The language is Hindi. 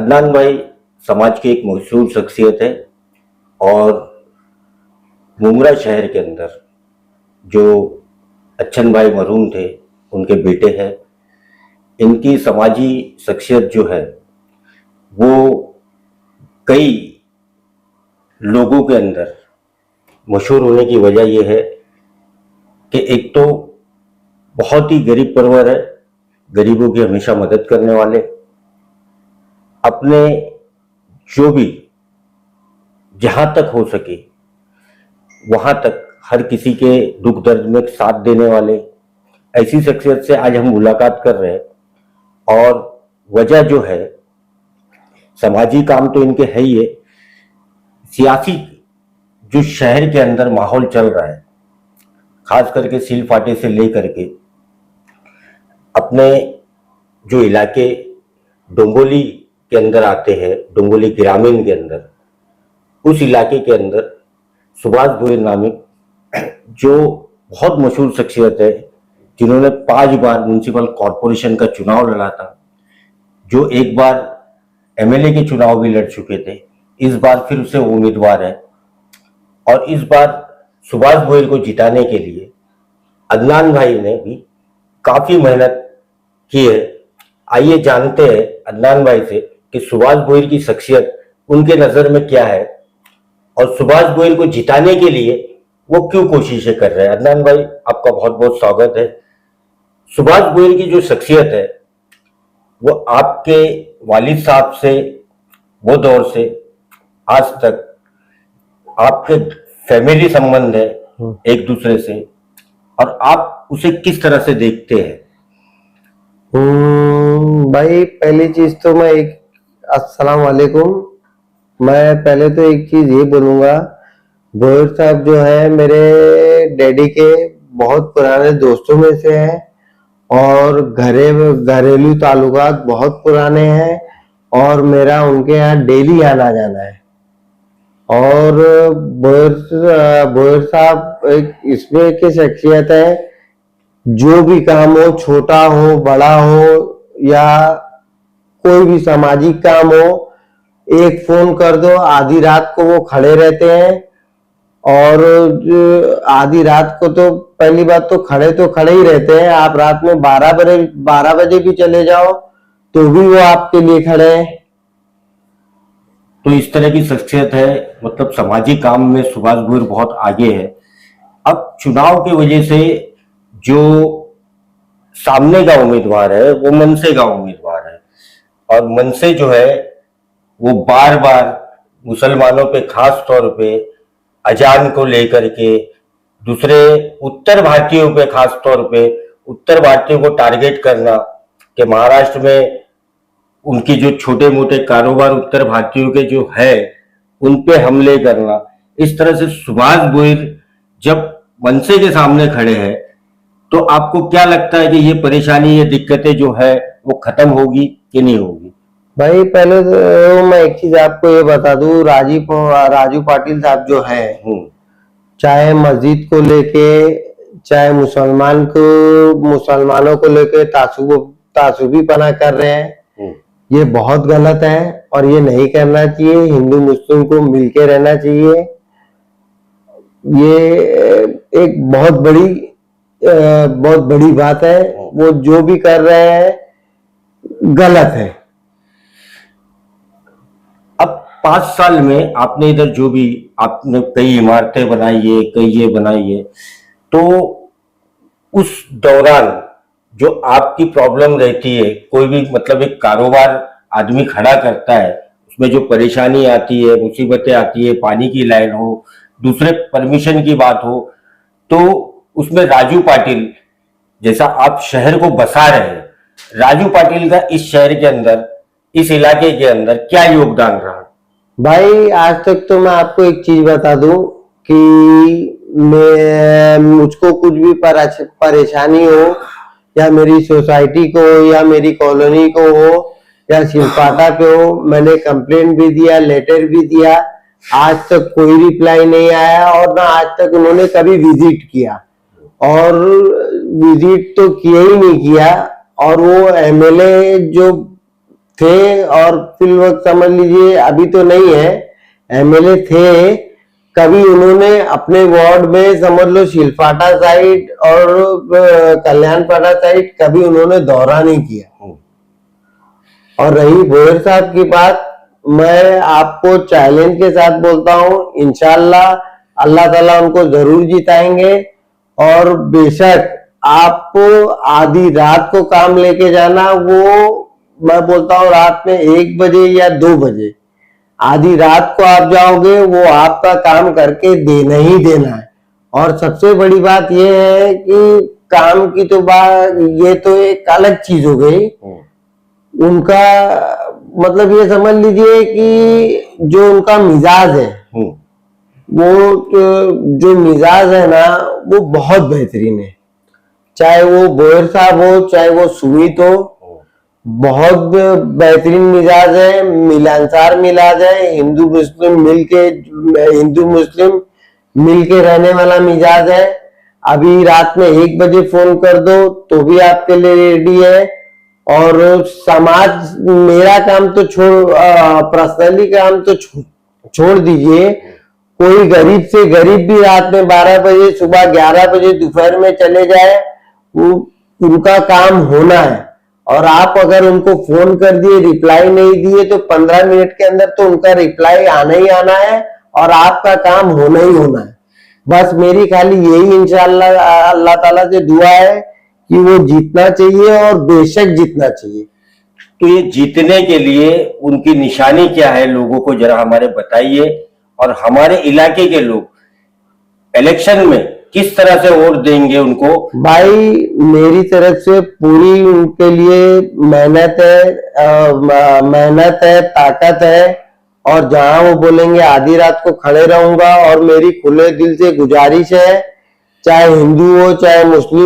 अदनान भाई समाज की एक मशहूर शख्सियत है और मुंब्रा शहर के अंदर जो अच्छन भाई मरहूम थे उनके बेटे हैं। इनकी समाजी शख्सियत जो है वो कई लोगों के अंदर मशहूर होने की वजह यह है कि एक तो बहुत ही गरीब परवर है, गरीबों की हमेशा मदद करने वाले, अपने जो भी जहां तक हो सके वहां तक हर किसी के दुख दर्द में साथ देने वाले, ऐसी शख्सियत से आज हम मुलाकात कर रहे हैं। और वजह जो है, समाजी काम तो इनके है ही है, सियासी जो शहर के अंदर माहौल चल रहा है, खास करके सील फाटे से लेकर के अपने जो इलाके डोंगोली के अंदर आते हैं, डोंगोली ग्रामीण के अंदर, उस इलाके के अंदर सुभाष भोईर नामिक जो बहुत मशहूर शख्सियत है, जिन्होंने 5 बार म्युनिसिपल कॉरपोरेशन का चुनाव लड़ा था, जो एक बार एमएलए के चुनाव भी लड़ चुके थे, इस बार फिर से उम्मीदवार है। और इस बार सुभाष भोईर को जिताने के लिए अदनान भाई ने भी काफी मेहनत की है। आइए जानते हैं अदनान भाई से कि सुभाष भोईर की शख्सियत उनके नजर में क्या है और सुभाष भोईर को जिताने के लिए वो क्यों कोशिशें कर रहे हैं। अदनान भाई, आपका बहुत बहुत स्वागत है। सुभाष भोईर की जो शख्सियत है वो आपके वालिद साहब से, वो दौर से आज तक आपके फैमिली संबंध है एक दूसरे से, और आप उसे किस तरह से देखते हैं? भाई, पहली चीज तो मैं अस्सलाम वालेकुम। मैं पहले तो एक चीज ये बोलूंगा, भोईर साहब जो है मेरे डैडी के बहुत पुराने दोस्तों में से हैं और घरेलू ताल्लुकात बहुत पुराने हैं और मेरा उनके यहाँ डेली आना जाना है। और भोईर साहब एक इसमें की शख्सियत है, जो भी काम हो, छोटा हो बड़ा हो या कोई भी सामाजिक काम हो, एक फोन कर दो, आधी रात को वो खड़े रहते हैं। और आधी रात को तो पहली बात तो खड़े ही रहते हैं। आप रात में 12 बजे भी चले जाओ तो भी वो आपके लिए खड़े हैं। तो इस तरह की शख्सियत है, मतलब सामाजिक काम में सुभाष भोईर बहुत आगे है। अब चुनाव की वजह से जो सामने का उम्मीदवार है वो मनसे का उम्मीदवार है, और मनसे जो है वो बार बार मुसलमानों पे, खास तौर पे अजान को लेकर के, दूसरे उत्तर भारतीयों पे, खास तौर पे उत्तर भारतीयों को टारगेट करना कि महाराष्ट्र में उनकी जो छोटे मोटे कारोबार उत्तर भारतीयों के जो है उन पे हमले करना, इस तरह से सुभाष भोईर जब मनसे के सामने खड़े हैं तो आपको क्या लगता है कि ये परेशानी, ये दिक्कतें जो है वो खत्म होगी कि नहीं होगी? भाई, पहले तो मैं एक चीज आपको ये बता दूं, राजू पाटिल साहब जो है, चाहे मस्जिद को लेके, चाहे मुसलमानों को लेके तासुबी पना कर रहे हैं, ये बहुत गलत है और ये नहीं करना चाहिए। हिंदू मुस्लिम को मिलके रहना चाहिए। ये एक बहुत बड़ी बात है। वो जो भी कर रहे हैं गलत है। अब 5 साल में आपने इधर जो भी आपने कई इमारतें बनाई है, कई ये बनाई है, तो उस दौरान जो आपकी प्रॉब्लम रहती है, कोई भी मतलब एक कारोबार आदमी खड़ा करता है, उसमें जो परेशानी आती है, मुसीबतें आती है, पानी की लाइन हो, दूसरे परमिशन की बात हो, तो उसमें राजू पाटिल जैसा आप शहर को बसा रहे हैं, राजू पाटिल का इस शहर के अंदर, इस इलाके के अंदर क्या योगदान रहा? भाई, आज तक तो मैं आपको एक चीज बता दूं कि मुझको कुछ भी परेशानी हो, या मेरी सोसाइटी को हो, या मेरी कॉलोनी को हो, या सिलपाटा पे हो, मैंने कंप्लेंट भी दिया, लेटर भी दिया, आज तक कोई रिप्लाई नहीं आया। और ना आज तक उन्होंने कभी विजिट किया, और विजिट तो किया ही नहीं किया। और वो एमएलए जो थे और फिल वक्त समझ लीजिए अभी तो नहीं है, एमएलए थे। कभी उन्होंने अपने वार्ड में समझ लो शिलफाटा साइड और कल्याणपाड़ा साइड कभी उन्होंने दौरा नहीं किया। और रही भोयर साहब की बात, मैं आपको चैलेंज के साथ बोलता हूं, इंशाल्लाह अल्लाह ताला उनको जरूर जिताएंगे। और बेशक आपको आधी रात को काम लेके जाना, वो मैं बोलता हूं रात में 1 बजे या 2 बजे आधी रात को आप जाओगे, वो आपका काम करके देना ही देना है। और सबसे बड़ी बात यह है कि काम की तो बात, ये तो एक अलग चीज हो गई। उनका मतलब ये समझ लीजिए कि जो उनका मिजाज है, वो जो मिजाज है ना, वो बहुत बेहतरीन है। चाहे वो बोयर साहब हो, चाहे वो सुमित हो, बहुत बेहतरीन मिजाज है, मिलनसार मिजाज है, हिंदू मुस्लिम मिलके रहने वाला मिजाज है। अभी रात में 1 बजे फोन कर दो तो भी आपके लिए रेडी है। और समाज, मेरा काम तो पर्सनली काम तो छोड़ दीजिए, कोई गरीब से गरीब भी रात में 12 बजे, सुबह 11 बजे, दोपहर में चले जाए, उनका काम होना है। और आप अगर उनको फोन कर दिए, रिप्लाई नहीं दिए, तो 15 मिनट के अंदर तो उनका रिप्लाई आना ही आना है और आपका काम होना ही होना है। बस मेरी खाली यही इंशाअल्लाह अल्लाह ताला से दुआ है कि वो जीतना चाहिए और बेशक जीतना चाहिए। तो ये जीतने के लिए उनकी निशानी क्या है, लोगों को जरा हमारे बताइए। और हमारे इलाके के लोग इलेक्शन में किस तरह से वोट देंगे उनको? भाई मेरी तरफ से पूरी उनके लिए मेहनत है, ताकत है। और जहां वो बोलेंगे आधी रात को खड़े रहूंगा। और मेरी खुले दिल से गुजारिश है, चाहे हिंदू हो चाहे मुस्लिम